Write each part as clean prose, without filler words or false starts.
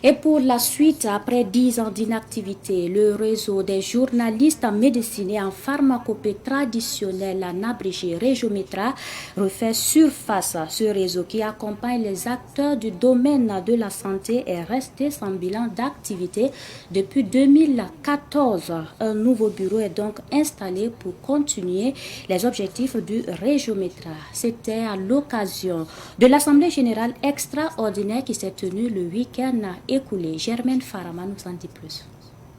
Et pour la suite, après 10 ans d'inactivité, le réseau des journalistes en médecine et en pharmacopée traditionnelle, en abrégé Régiométra, refait surface. Ce réseau qui accompagne les acteurs du domaine de la santé est resté sans bilan d'activité depuis 2014. Un nouveau bureau est donc installé pour continuer les objectifs du Régiométra. C'était à l'occasion de l'Assemblée générale extraordinaire qui s'est tenue le week-end écoulé. Germaine Farama nous en dit plus.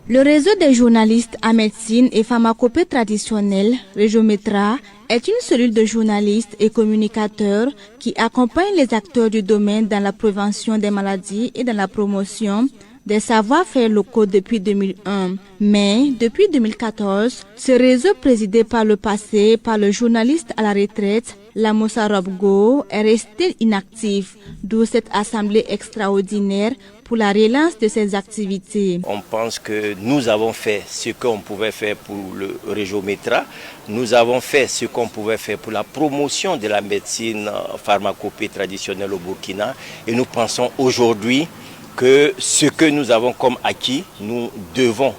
Le réseau des journalistes en médecine et pharmacopée traditionnelle, Régiométra, est une cellule de journalistes et communicateurs qui accompagne les acteurs du domaine dans la prévention des maladies et dans la promotion des savoir-faire locaux depuis 2001. Mais depuis 2014, ce réseau présidé par le passé par le journaliste à la retraite, Lamosa Robgo, est resté inactif, d'où cette assemblée extraordinaire pour la relance de ces activités. On pense que nous avons fait ce qu'on pouvait faire pour le Régiométra, nous avons fait ce qu'on pouvait faire pour la promotion de la médecine pharmacopée traditionnelle au Burkina et nous pensons aujourd'hui que ce que nous avons comme acquis, nous devons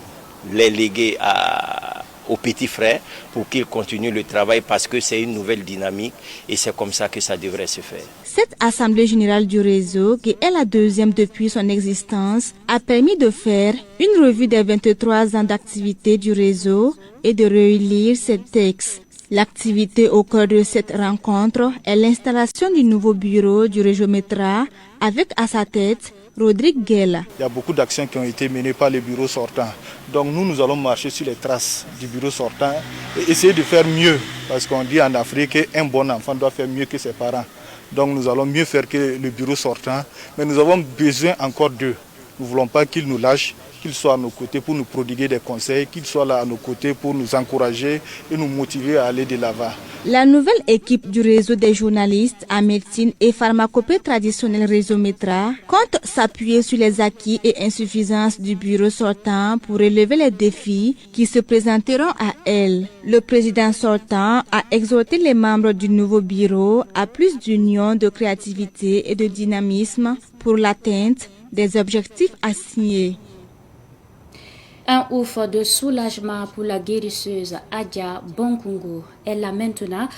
les léguer aux petits frères pour qu'ils continuent le travail parce que c'est une nouvelle dynamique et c'est comme ça que ça devrait se faire. Cette assemblée générale du réseau, qui est la deuxième depuis son existence, a permis de faire une revue des 23 ans d'activité du réseau et de relire ses textes. L'activité au cœur de cette rencontre est l'installation du nouveau bureau du Régiométra avec à sa tête Rodrigue Guella. Il y a beaucoup d'actions qui ont été menées par le bureau sortant. Donc nous allons marcher sur les traces du bureau sortant et essayer de faire mieux. Parce qu'on dit en Afrique qu'un bon enfant doit faire mieux que ses parents. Donc nous allons mieux faire que le bureau sortant. Mais nous avons besoin encore d'eux. Nous ne voulons pas qu'ils nous lâchent, qu'ils soient à nos côtés pour nous prodiguer des conseils, qu'ils soient là à nos côtés pour nous encourager et nous motiver à aller de l'avant. La nouvelle équipe du réseau des journalistes en médecine et pharmacopée traditionnelle Régiométra compte s'appuyer sur les acquis et insuffisances du bureau sortant pour relever les défis qui se présenteront à elle. Le président sortant a exhorté les membres du nouveau bureau à plus d'union, de créativité et de dynamisme pour l'atteinte des objectifs assignés. Un ouf de soulagement pour la guérisseuse Adja Bonkungu. Elle a maintenant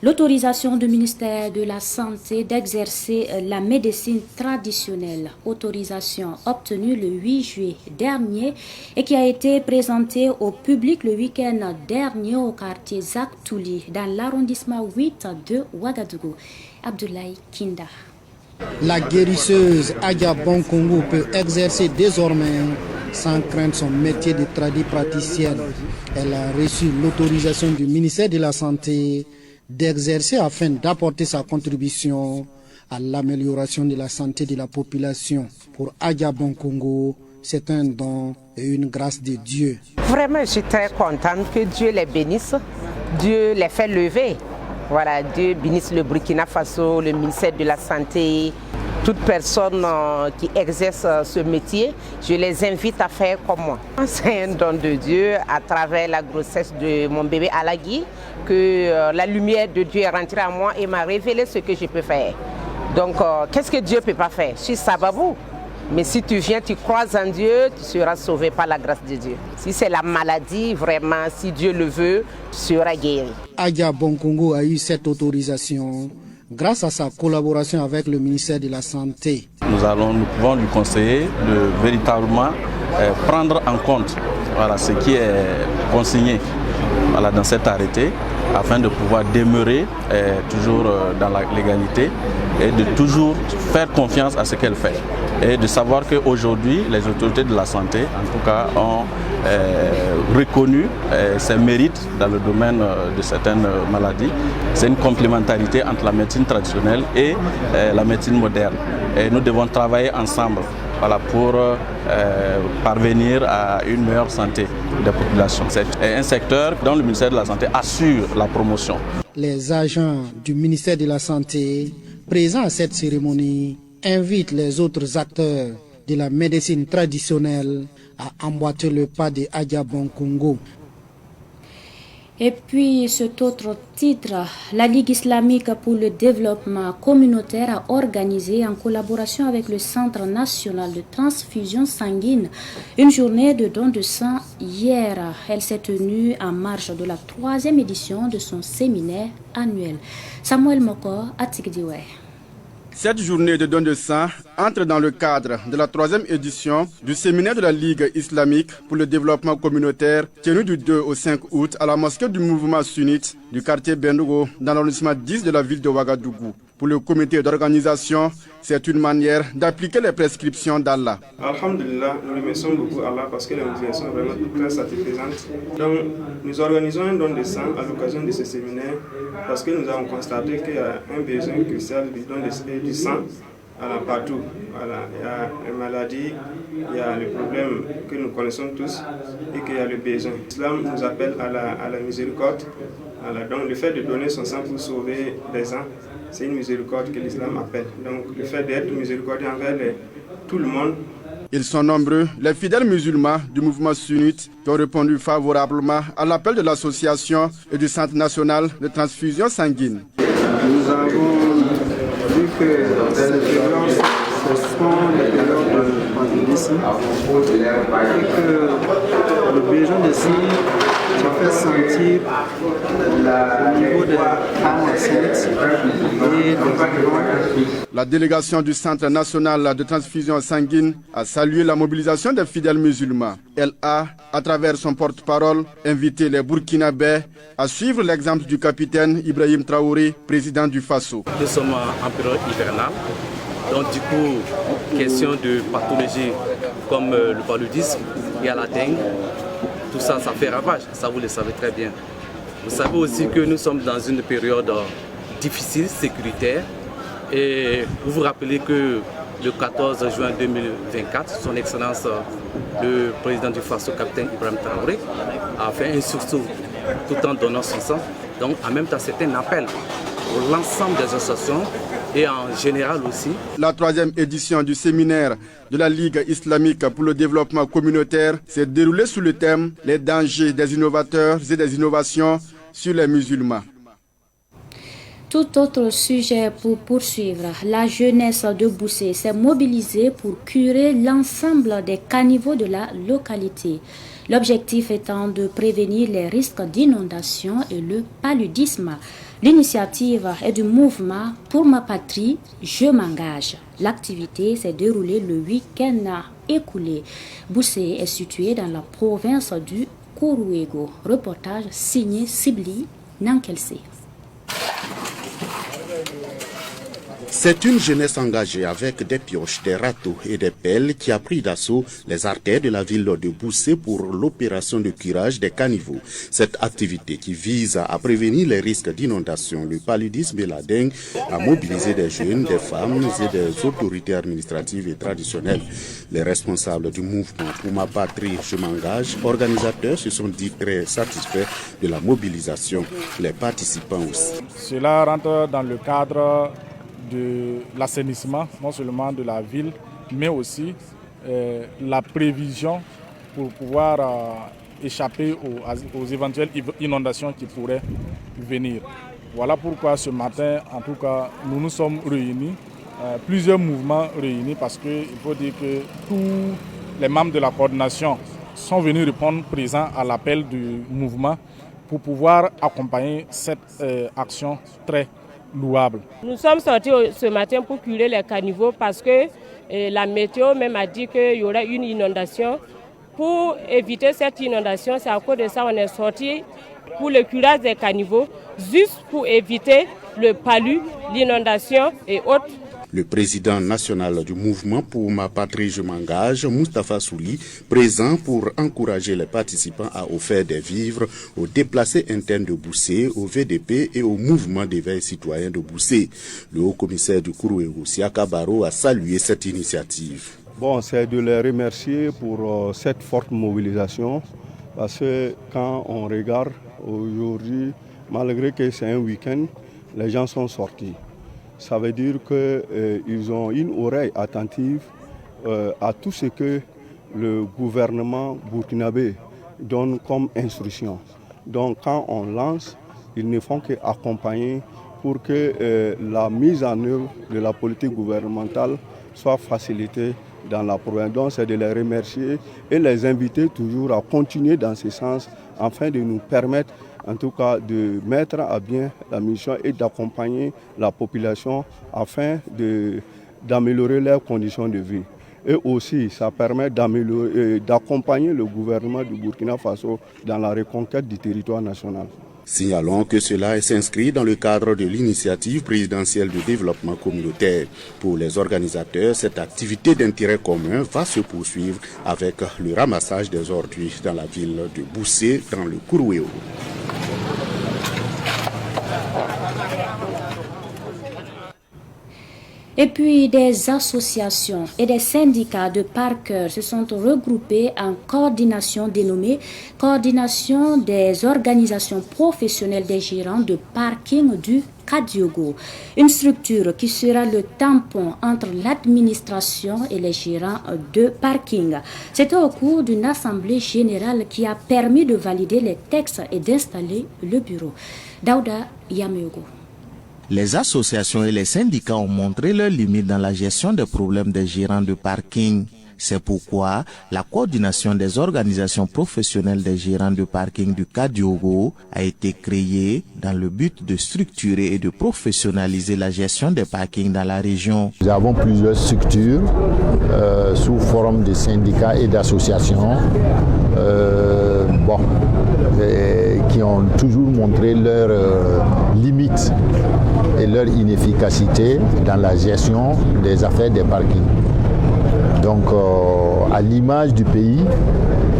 l'autorisation du ministère de la Santé d'exercer la médecine traditionnelle. Autorisation obtenue le 8 juillet dernier et qui a été présentée au public le week-end dernier au quartier Zaktouli dans l'arrondissement 8 de Ouagadougou. Abdoulaye Kinda. La guérisseuse Adja Bonkungu peut exercer désormais sans crainte son métier de praticienne. Elle a reçu l'autorisation du ministère de la Santé d'exercer afin d'apporter sa contribution à l'amélioration de la santé de la population. Pour Adja Bonkungu, c'est un don et une grâce de Dieu. Vraiment, je suis très contente que Dieu les bénisse, Dieu les fait lever. Voilà, Dieu bénisse le Burkina Faso, le ministère de la Santé, toute personne qui exerce ce métier, je les invite à faire comme moi. C'est un don de Dieu à travers la grossesse de mon bébé Alagui que la lumière de Dieu est rentrée en moi et m'a révélé ce que je peux faire. Donc, qu'est-ce que Dieu ne peut pas faire? Je suis Sababou. Mais si tu viens, tu crois en Dieu, tu seras sauvé par la grâce de Dieu. Si c'est la maladie, vraiment, si Dieu le veut, tu seras guéri. Adja Bonkungu a eu cette autorisation grâce à sa collaboration avec le ministère de la Santé. Nous pouvons lui conseiller de véritablement prendre en compte ce qui est consigné dans cet arrêté afin de pouvoir demeurer toujours dans la légalité et de toujours faire confiance à ce qu'elle fait. Et de savoir qu'aujourd'hui, les autorités de la santé, en tout cas, ont reconnu ses mérites dans le domaine de certaines maladies. C'est une complémentarité entre la médecine traditionnelle et la médecine moderne. Et nous devons travailler ensemble pour parvenir à une meilleure santé des populations. C'est un secteur dont le ministère de la Santé assure la promotion. Les agents du ministère de la Santé présents à cette cérémonie invitent les autres acteurs de la médecine traditionnelle à emboîter le pas de Adja Bonkungu. Et puis cet autre titre, la Ligue islamique pour le développement communautaire a organisé en collaboration avec le Centre national de transfusion sanguine une journée de don de sang hier. Elle s'est tenue en marge de la 3e édition de son séminaire annuel. Samuel Moko, Atikdiwe. Cette journée de don de sang entre dans le cadre de la 3e édition du séminaire de la Ligue islamique pour le développement communautaire tenu du 2 au 5 août à la mosquée du mouvement sunnite du quartier Bendogo dans l'arrondissement 10 de la ville de Ouagadougou. Pour le comité d'organisation, c'est une manière d'appliquer les prescriptions d'Allah. Alhamdulillah, nous remercions beaucoup Allah parce que les motivations sont vraiment très satisfaisantes. Donc, nous organisons un don de sang à l'occasion de ce séminaire parce que nous avons constaté qu'il y a un besoin crucial du don du sang partout. Voilà. Il y a les maladies, il y a les problèmes que nous connaissons tous et qu'il y a le besoin. L'Islam nous appelle à la miséricorde. Voilà. Donc, le fait de donner son sang pour sauver des gens, c'est une miséricorde que l'islam appelle. Donc le fait d'être miséricordieux envers tout le monde. Ils sont nombreux, les fidèles musulmans du mouvement sunnite qui ont répondu favorablement à l'appel de l'association et du Centre national de transfusion sanguine. Nous avons vu que ces violences, ce sont les périodes de pandémisme et que le besoin de sang se fait sentir au niveau des femmes enceintes et des enfants. La délégation du Centre national de transfusion sanguine a salué la mobilisation des fidèles musulmans. Elle a, à travers son porte-parole, invité les Burkinabés à suivre l'exemple du capitaine Ibrahim Traoré, président du Faso. Nous sommes en période hivernale, donc du coup, question de pathologie comme le paludisme, il y a la dengue. Tout ça, ça fait ravage, ça vous le savez très bien. Vous savez aussi que nous sommes dans une période difficile, sécuritaire. Et vous vous rappelez que le 14 juin 2024, son Excellence, le président du Faso, capitaine Ibrahim Traoré, a fait un sursaut tout en donnant son sang. Donc en même temps, c'est un appel pour l'ensemble des associations et en général aussi. La 3e édition du séminaire de la Ligue islamique pour le développement communautaire s'est déroulée sous le thème « Les dangers des innovateurs et des innovations sur les musulmans ». Tout autre sujet pour poursuivre. La jeunesse de Boussé s'est mobilisée pour curer l'ensemble des caniveaux de la localité. L'objectif étant de prévenir les risques d'inondation et le paludisme. L'initiative est du mouvement Pour ma patrie, je m'engage. L'activité s'est déroulée le week-end écoulé. Boussé est situé dans la province du Kourouégo. Reportage signé Sibli Nankelse. C'est une jeunesse engagée avec des pioches, des râteaux et des pelles qui a pris d'assaut les artères de la ville de Boussé pour l'opération de curage des caniveaux. Cette activité qui vise à prévenir les risques d'inondation, le paludisme et la dengue a mobilisé des jeunes, des femmes et des autorités administratives et traditionnelles. Les responsables du mouvement Pour ma patrie, je m'engage, organisateurs se sont dit très satisfaits de la mobilisation. Les participants aussi. Cela rentre dans le cadre de l'assainissement, non seulement de la ville, mais aussi la prévision pour pouvoir échapper aux éventuelles inondations qui pourraient venir. Voilà pourquoi ce matin, en tout cas, nous nous sommes réunis, plusieurs mouvements réunis, parce qu'il faut dire que tous les membres de la coordination sont venus répondre présents à l'appel du mouvement pour pouvoir accompagner cette action très louable. Nous sommes sortis ce matin pour curer les caniveaux parce que la météo même a dit qu'il y aurait une inondation. Pour éviter cette inondation, c'est à cause de ça qu'on est sorti pour le curage des caniveaux, juste pour éviter le palu, l'inondation et autres. Le président national du mouvement Pour ma patrie, je m'engage, Moustapha Souli, présent pour encourager les participants à offrir des vivres aux déplacés internes de Boussé, au VDP et au mouvement d'éveil citoyen de Boussé. Le haut-commissaire du Kourouégo, Siaka Baro, a salué cette initiative. Bon, c'est de les remercier pour cette forte mobilisation, parce que quand on regarde aujourd'hui, malgré que c'est un week-end, les gens sont sortis. Ça veut dire qu'ils ont une oreille attentive à tout ce que le gouvernement burkinabé donne comme instruction. Donc quand on lance, ils ne font qu'accompagner pour que la mise en œuvre de la politique gouvernementale soit facilitée dans la province. Donc c'est de les remercier et les inviter toujours à continuer dans ce sens afin de nous permettre en tout cas de mettre à bien la mission et d'accompagner la population afin d'améliorer leurs conditions de vie. Et aussi, ça permet d'accompagner le gouvernement du Burkina Faso dans la reconquête du territoire national. Signalons que cela s'inscrit dans le cadre de l'initiative présidentielle de développement communautaire. Pour les organisateurs, cette activité d'intérêt commun va se poursuivre avec le ramassage des ordures dans la ville de Boussé, dans le Kourouéo. Et puis des associations et des syndicats de parkers se sont regroupés en coordination dénommée Coordination des organisations professionnelles des gérants de parking du Kadiogo, une structure qui sera le tampon entre l'administration et les gérants de parking. C'était au cours d'une assemblée générale qui a permis de valider les textes et d'installer le bureau. Daouda Yameogo. Les associations et les syndicats ont montré leurs limites dans la gestion des problèmes des gérants de parking. C'est pourquoi la coordination des organisations professionnelles des gérants de parking du Kadiogo a été créée dans le but de structurer et de professionnaliser la gestion des parkings dans la région. Nous avons plusieurs structures sous forme de syndicats et d'associations qui ont toujours montré leurs limites et leur inefficacité dans la gestion des affaires des parkings. Donc, à l'image du pays,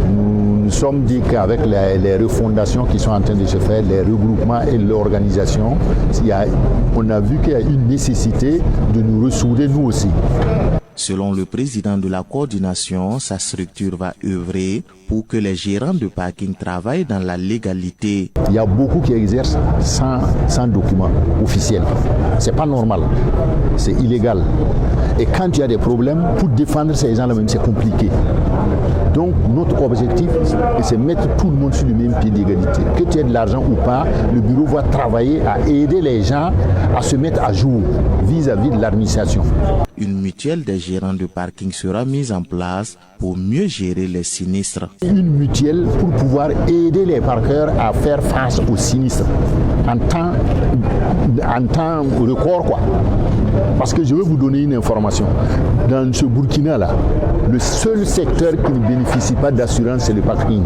nous nous sommes dit qu'avec les refondations qui sont en train de se faire, les regroupements et l'organisation, on a vu qu'il y a une nécessité de nous ressouder nous aussi. Selon le président de la coordination, sa structure va œuvrer pour que les gérants de parking travaillent dans la légalité. Il y a beaucoup qui exercent sans document officiel. C'est pas normal, c'est illégal. Et quand il y a des problèmes, pour défendre ces gens-là même, c'est compliqué. Donc notre objectif, c'est mettre tout le monde sur le même pied d'égalité. Que tu aies de l'argent ou pas, le bureau va travailler à aider les gens à se mettre à jour vis-à-vis de l'administration. Une mutuelle des gérants de parking sera mise en place pour mieux gérer les sinistres. Une mutuelle pour pouvoir aider les parkeurs à faire face aux sinistres en temps record, quoi. Parce que je vais vous donner une information. Dans ce Burkina-là, le seul secteur qui ne bénéficie pas d'assurance, c'est le parking.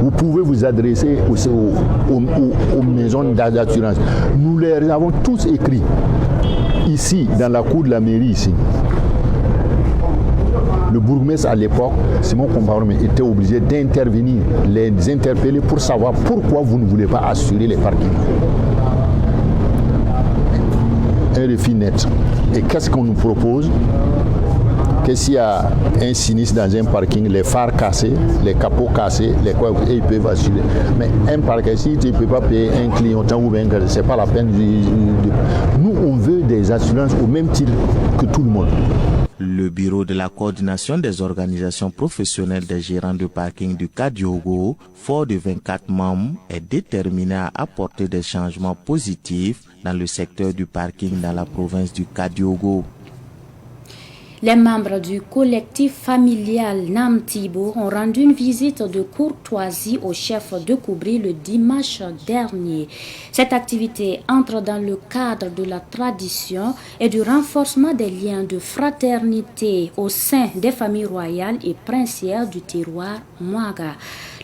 Vous pouvez vous adresser aux maisons d'assurance. Nous les avons tous écrits. Ici, dans la cour de la mairie, ici, le bourgmestre à l'époque, Simon Comparome, était obligé d'intervenir, les interpeller pour savoir pourquoi vous ne voulez pas assurer les parkings. Un refus net. Et qu'est-ce qu'on nous propose? Que s'il y a un sinistre dans un parking, les phares cassés, les capots cassés, et ils peuvent assurer. Mais un parking, si tu ne peux pas payer un clignotant ou bien ce n'est pas la peine. Nous, on veut des assurances au même titre que tout le monde. Le bureau de la coordination des organisations professionnelles des gérants de parking du Kadiogo, fort de 24 membres, est déterminé à apporter des changements positifs dans le secteur du parking dans la province du Kadiogo. Les membres du collectif familial Namtibo ont rendu une visite de courtoisie au chef de Koubri le dimanche dernier. Cette activité entre dans le cadre de la tradition et du renforcement des liens de fraternité au sein des familles royales et princières du terroir Mouaga.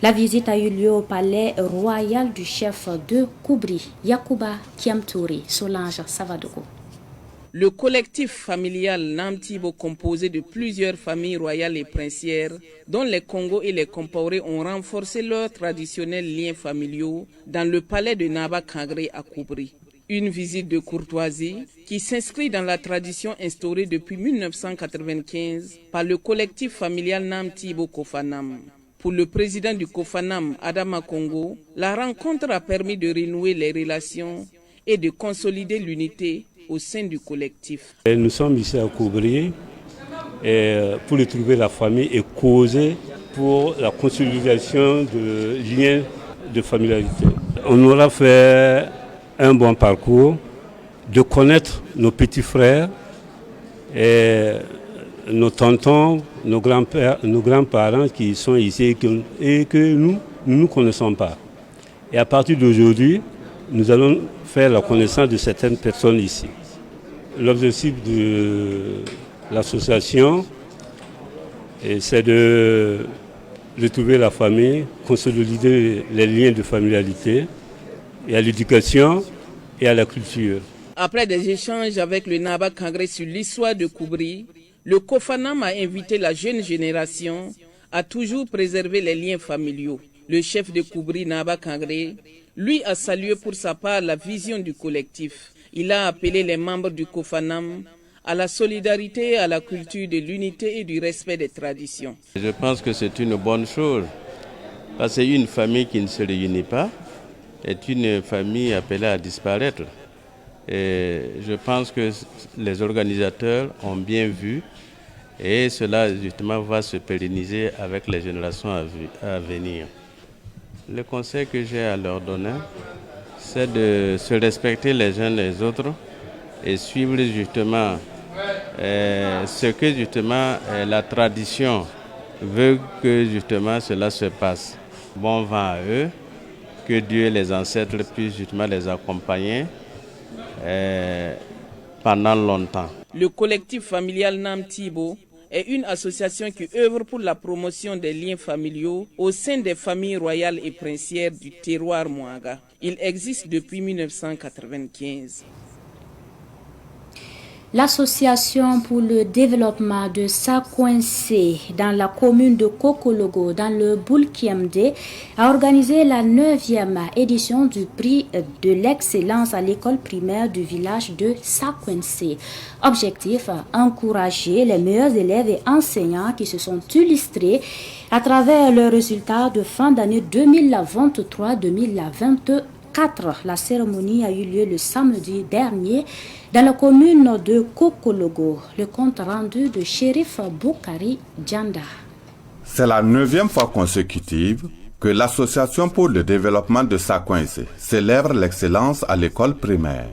La visite a eu lieu au palais royal du chef de Koubri, Yacouba Kiamtouri, Solange Savadogo. Le collectif familial Namtibo, composé de plusieurs familles royales et princières, dont les Congo et les Compaoré ont renforcé leurs traditionnels liens familiaux dans le palais de Naba Kangré à Koubri. Une visite de courtoisie qui s'inscrit dans la tradition instaurée depuis 1995 par le collectif familial Namtibo Kofanam. Pour le président du Kofanam, Adama Congo, la rencontre a permis de renouer les relations et de consolider l'unité au sein du collectif. Nous sommes ici à Koubri pour retrouver la famille et causer pour la consolidation de liens de familiarité. On aura fait un bon parcours, de connaître nos petits frères et nos tontons, nos grands-parents qui sont ici et que nous ne connaissons pas. Et à partir d'aujourd'hui, nous allons faire la connaissance de certaines personnes ici. L'objectif de l'association, c'est de retrouver la famille, consolider les liens de familialité et à l'éducation et à la culture. Après des échanges avec le Naba Kangré sur l'histoire de Koubri, le Kofanam a invité la jeune génération à toujours préserver les liens familiaux. Le chef de Koubri, Naba Kangré, lui a salué pour sa part la vision du collectif. Il a appelé les membres du Kofanam à la solidarité, à la culture de l'unité et du respect des traditions. Je pense que c'est une bonne chose, parce qu'une famille qui ne se réunit pas est une famille appelée à disparaître. Et je pense que les organisateurs ont bien vu et cela justement va se pérenniser avec les générations à venir. Le conseil que j'ai à leur donner, c'est de se respecter les uns les autres et suivre justement ce que justement la tradition veut que justement cela se passe. Bon vent à eux, que Dieu et les ancêtres puissent justement les accompagner pendant longtemps. Le collectif familial Nam Thibo est une association qui œuvre pour la promotion des liens familiaux au sein des familles royales et princières du terroir Mouaga. Il existe depuis 1995. L'association pour le développement de Sakouensé dans la commune de Kokologo dans le Boulkiemde a organisé la 9e édition du prix de l'excellence à l'école primaire du village de Sakouensé. Objectif, encourager les meilleurs élèves et enseignants qui se sont illustrés à travers leurs résultats de fin d'année 2023-2024. La cérémonie a eu lieu le samedi dernier dans la commune de Kokologo. Le compte rendu de Shérif Boukari Djanda. C'est la 9e fois consécutive que l'Association pour le développement de Sakouensé célèbre l'excellence à l'école primaire.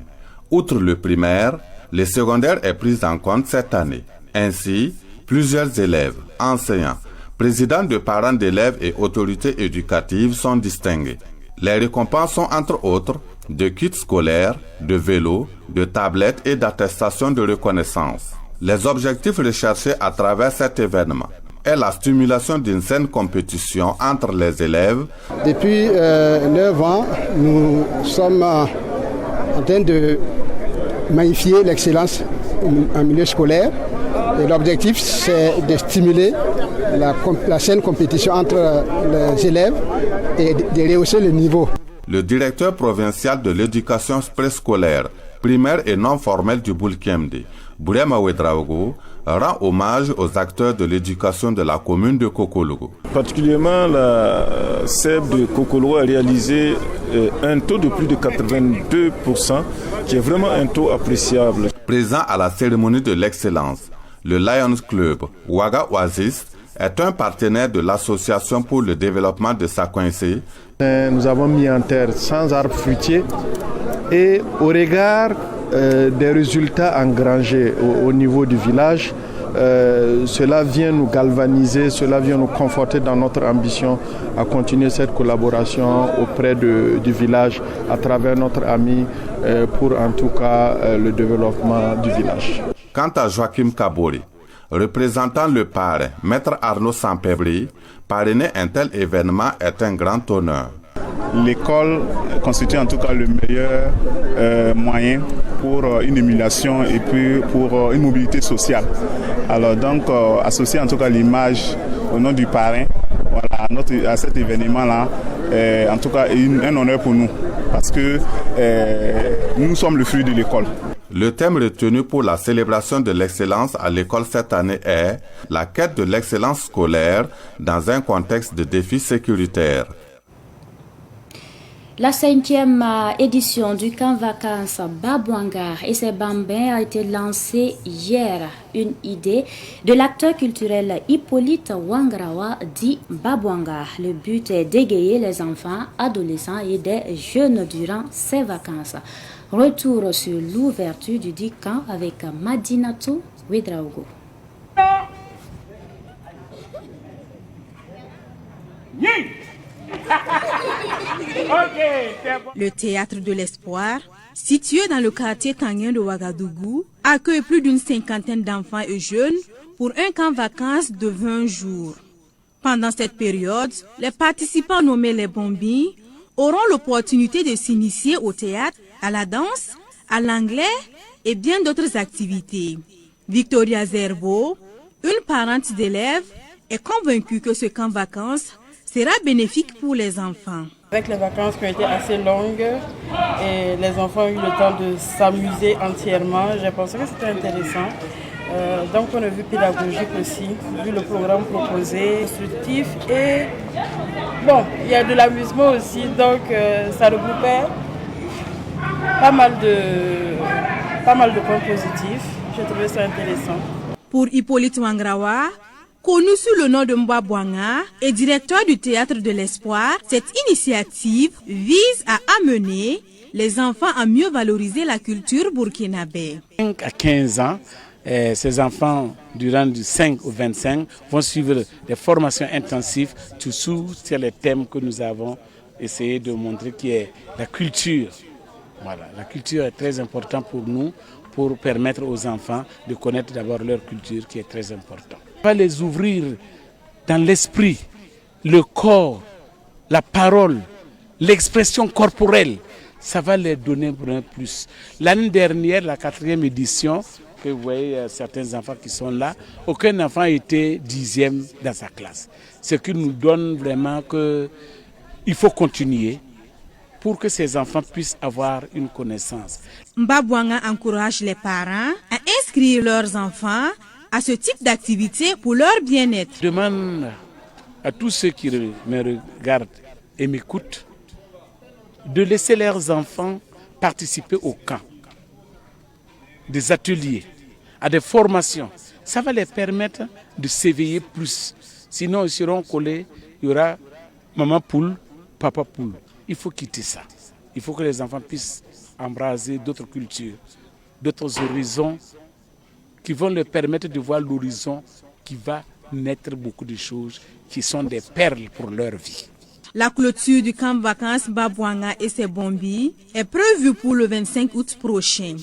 Outre le primaire, le secondaire est pris en compte cette année. Ainsi, plusieurs élèves, enseignants, présidents de parents d'élèves et autorités éducatives sont distingués. Les récompenses sont entre autres de kits scolaires, de vélos, de tablettes et d'attestations de reconnaissance. Les objectifs recherchés à travers cet événement est la stimulation d'une saine compétition entre les élèves. Depuis 9 ans, nous sommes en train de magnifier l'excellence en milieu scolaire. Et l'objectif, c'est de stimuler la saine compétition entre les élèves et de rehausser le niveau. Le directeur provincial de l'éducation préscolaire, primaire et non formelle du Boulkiemde, Bourema Ouedraogo, rend hommage aux acteurs de l'éducation de la commune de Kokologo. Particulièrement, la CEP de Kokologo a réalisé un taux de plus de 82%, qui est vraiment un taux appréciable. Présent à la cérémonie de l'excellence, le Lions Club Ouaga Oasis est un partenaire de l'Association pour le développement de Sakouensé. Nous avons mis en terre 100 arbres fruitiers et au regard des résultats engrangés au niveau du village, cela vient nous galvaniser, cela vient nous conforter dans notre ambition à continuer cette collaboration auprès du village à travers notre ami pour en tout cas le développement du village. Quant à Joachim Kabori, représentant le parrain, Maître Arnaud Sampebri, parrainer un tel événement est un grand honneur. L'école constitue en tout cas le meilleur moyen pour une émulation et puis pour une mobilité sociale. Alors donc, associer en tout cas l'image au nom du parrain voilà, à cet événement-là, en tout cas un honneur pour nous parce que nous sommes le fruit de l'école. Le thème retenu pour la célébration de l'excellence à l'école cette année est la quête de l'excellence scolaire dans un contexte de défis sécuritaires. La 5e édition du camp vacances Babouanga et ses bambins a été lancée hier. Une idée de l'acteur culturel Hippolyte Wangrawa dit Babouanga. Le but est d'égayer les enfants, adolescents et des jeunes durant ces vacances. Retour sur l'ouverture du dit camp avec Madinatou Ouedraogo. Le théâtre de l'espoir, situé dans le quartier Tangien de Ouagadougou, accueille plus d'une 50aine d'enfants et jeunes pour un camp vacances de 20 jours. Pendant cette période, les participants nommés les Bombi auront l'opportunité de s'initier au théâtre, à la danse, à l'anglais et bien d'autres activités. Victoria Zerbo, une parente d'élèves, est convaincue que ce camp vacances sera bénéfique pour les enfants. Avec les vacances qui ont été assez longues et les enfants ont eu le temps de s'amuser entièrement, j'ai pensé que c'était intéressant. D'un point de vue pédagogique aussi, vu le programme proposé, instructif et bon, il y a de l'amusement aussi, donc ça regroupait pas mal de points positifs. J'ai trouvé ça intéressant. Pour Hippolyte Wangrawa, connu sous le nom de Mbabouanga et directeur du Théâtre de l'Espoir, cette initiative vise à amener les enfants à mieux valoriser la culture burkinabé. 5 à 15 ans, ces enfants, durant du 5 au 25, vont suivre des formations intensives sur les thèmes que nous avons essayé de montrer, qui est la culture. Voilà, la culture est très importante pour nous, pour permettre aux enfants de connaître d'abord leur culture, qui est très importante. On va les ouvrir dans l'esprit, le corps, la parole, l'expression corporelle. Ça va les donner un plus. L'année dernière, la 4e édition, que vous voyez certains enfants qui sont là, aucun enfant était 10e dans sa classe. Ce qui nous donne vraiment qu'il faut continuer pour que ces enfants puissent avoir une connaissance. Mbabouanga encourage les parents à inscrire leurs enfants à ce type d'activité pour leur bien-être. Je demande à tous ceux qui me regardent et m'écoutent de laisser leurs enfants participer au camp, des ateliers, à des formations. Ça va les permettre de s'éveiller plus. Sinon, ils seront collés, il y aura maman poule, papa poule. Il faut quitter ça. Il faut que les enfants puissent embraser d'autres cultures, d'autres horizons qui vont leur permettre de voir l'horizon qui va naître beaucoup de choses qui sont des perles pour leur vie. La clôture du camp vacances Babouanga et ses Bombi est prévue pour le 25 août prochain.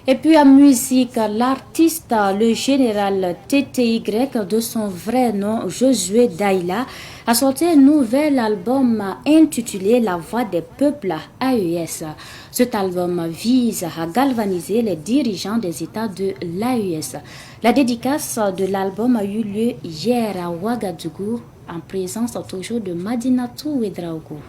Et puis en musique, l'artiste, le général TTY de son vrai nom, Josué Daïla, a sorti un nouvel album intitulé La Voix des Peuples AES. Cet album vise à galvaniser les dirigeants des États de l'AES. La dédicace de l'album a eu lieu hier à Ouagadougou en présence toujours de Madinatou Ouedraogo.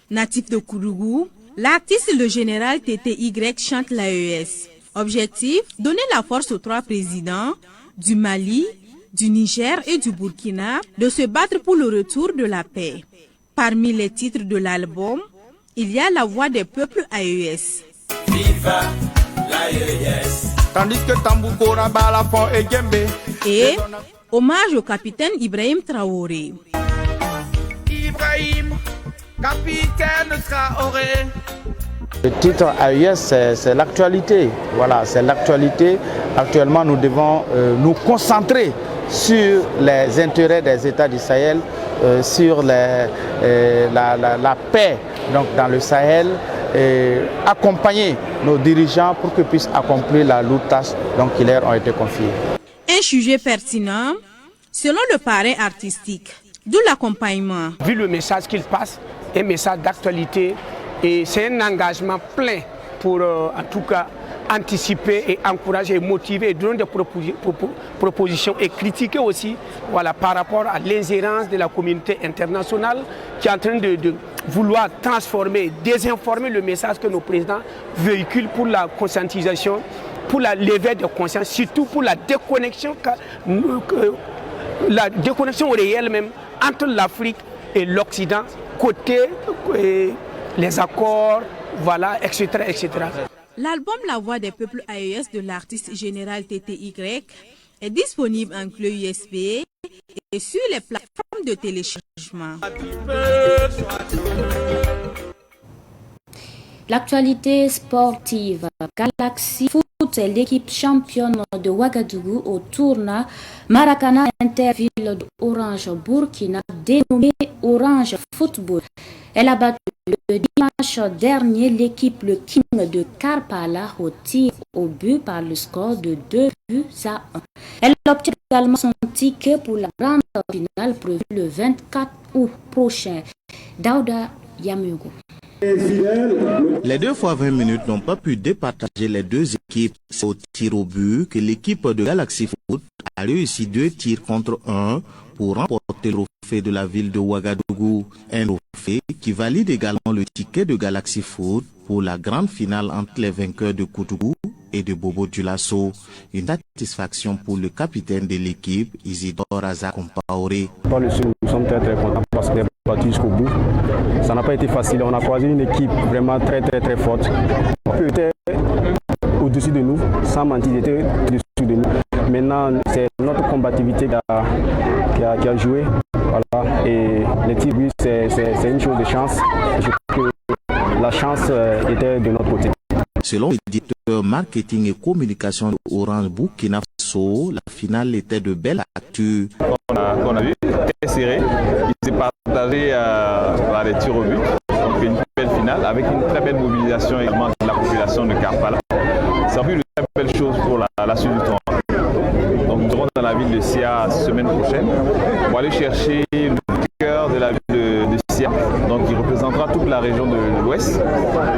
Natif de Kourougou, l'artiste le général TTY chante l'AES. Objectif, donner la force aux 3 présidents du Mali, du Niger et du Burkina de se battre pour le retour de la paix. Parmi les titres de l'album, il y a La Voix des Peuples AES. Viva l'AES. Tandis que Tamboukora Balafon et Gembe. Et hommage au capitaine Ibrahim Traoré. Ibrahim, capitaine Traoré. Le titre AES, c'est l'actualité. Voilà, c'est l'actualité. Actuellement, nous devons nous concentrer sur les intérêts des États du Sahel, sur la paix donc, dans le Sahel, et accompagner nos dirigeants pour qu'ils puissent accomplir la lourde tâche qui leur ont été confiées. Un sujet pertinent, selon le parrain artistique, d'où l'accompagnement. Vu le message qu'il passe, un message d'actualité, et c'est un engagement plein pour en tout cas anticiper et encourager et motiver et donner des propositions et critiquer aussi voilà, par rapport à l'ingérence de la communauté internationale qui est en train de vouloir transformer, désinformer le message que nos présidents véhiculent pour la conscientisation, pour la levée de conscience, surtout pour la déconnexion au réel même entre l'Afrique et l'Occident, côté les accords, voilà, etc., etc. L'album La Voix des peuples AES de l'artiste général TTY est disponible en clé USB et sur les plateformes de téléchargement. L'actualité sportive. Galaxy Foot est l'équipe championne de Ouagadougou au tournoi Maracana Interville de Orange Burkina, dénommé Orange Football. Elle a battu le dimanche dernier l'équipe le King de Karpala au tir au but par le score de 2-1. Elle obtient également son ticket pour la grande finale prévue le 24 août prochain. Daouda Yamugo. Les 2 fois 20 minutes n'ont pas pu départager les deux équipes. C'est au tir au but que l'équipe de Galaxy Foot a réussi 2 tirs contre 1 pour remporter le trophée de la ville de Ouagadougou. Un trophée qui valide également le ticket de Galaxy Foot pour la grande finale entre les vainqueurs de Koutougou et de Bobo Dioulasso. Une satisfaction pour le capitaine de l'équipe, Isidore Aza Compaoré. Nous sommes très contents parce qu'on est battu jusqu'au bout. Ça n'a pas été facile. On a croisé une équipe vraiment très forte. Ils étaient au-dessus de nous, sans mentir, ils étaient au-dessus de nous. Maintenant, c'est notre combativité qui a joué. Voilà. Et les tirs, c'est une chose de chance. Je crois que la chance était de notre côté. Selon le directeur marketing et communication de Orange Burkina Faso, la finale était de belle actu. On a vu, très serré. Il s'est partagé par les tirs au but. Donc une belle finale avec une très belle mobilisation également de la population de Karpala. Ça a vu une très belle chose pour la suite du tournoi. Donc nous serons dans la ville de Sia la semaine prochaine. On va aller chercher le cœur de la ville de Sia, donc qui représentera toute la région de l'Ouest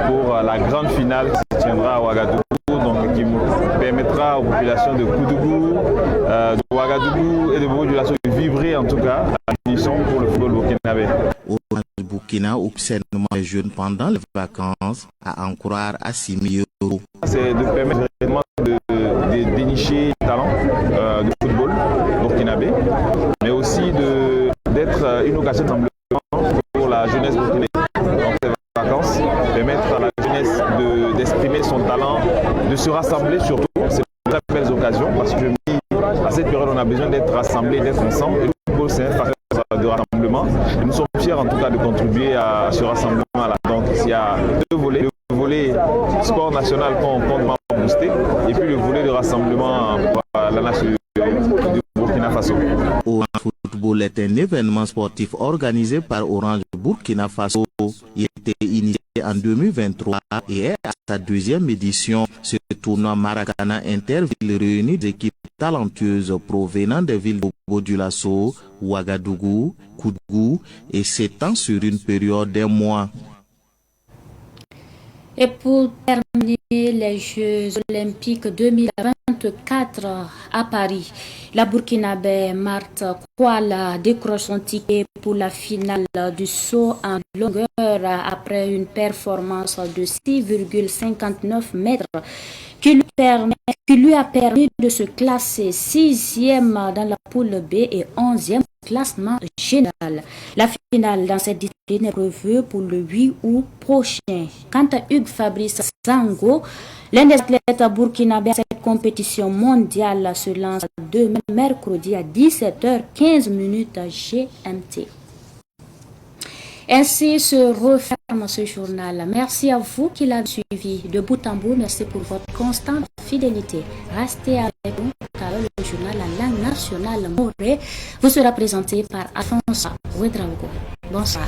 pour la grande finale qui se tiendra à Ouagadougou, donc qui permettra aux populations de Koutougou, de Ouagadougou et de Bobo Dioulasso de vibrer en tout cas à l'unisson pour le football burkinabé. Orange Burkina observe les jeunes pendant les vacances à en croire à 6 millions d'euros. C'est de permettre de dénicher les talents de football burkinabé, mais aussi d'être une occasion d'ensemble pour la jeunesse burkinabé. Donc ces vacances permettre à la jeunesse d'exprimer son talent, de se rassembler surtout. C'est de très belles occasions parce que à cette période on a besoin d'être rassemblés, d'être ensemble. Et le football c'est un facteur de rassemblement. Et nous sommes fiers en tout cas de contribuer à ce rassemblement-là. Donc il y a 2 volets. Le volet sport national qu'on compte booster et puis le volet de rassemblement pour la nation du Burkina Faso. Orange Football est un événement sportif organisé par Orange Burkina Faso. Il était initié en 2023 et est à sa 2e édition. Ce tournoi Maracana Interville réunit des équipes talentueuses provenant des villes de Bobo Dioulasso, Ouagadougou, Koutougou et s'étend sur une période d'1 mois. Et pour terminer les Jeux olympiques 2024 à Paris, la Burkinabé Marthe Kouala décroche son ticket pour la finale du saut en longueur après une performance de 6,59 mètres qui lui a permis de se classer 6e dans la poule B et 11e classement général. La finale dans cette discipline est prévue pour le 8 août prochain. Quant à Hugues Fabrice Zango, l'un des athlètes burkinabés à cette compétition mondiale se lance demain mercredi à 17h15 GMT. Ainsi se referme ce journal. Merci à vous qui l'avez suivi de bout en bout. Merci pour votre constante fidélité. Restez avec nous car le journal La Langue Nationale Morée vous sera présenté par Alphonse Ouedraogo. Bonsoir.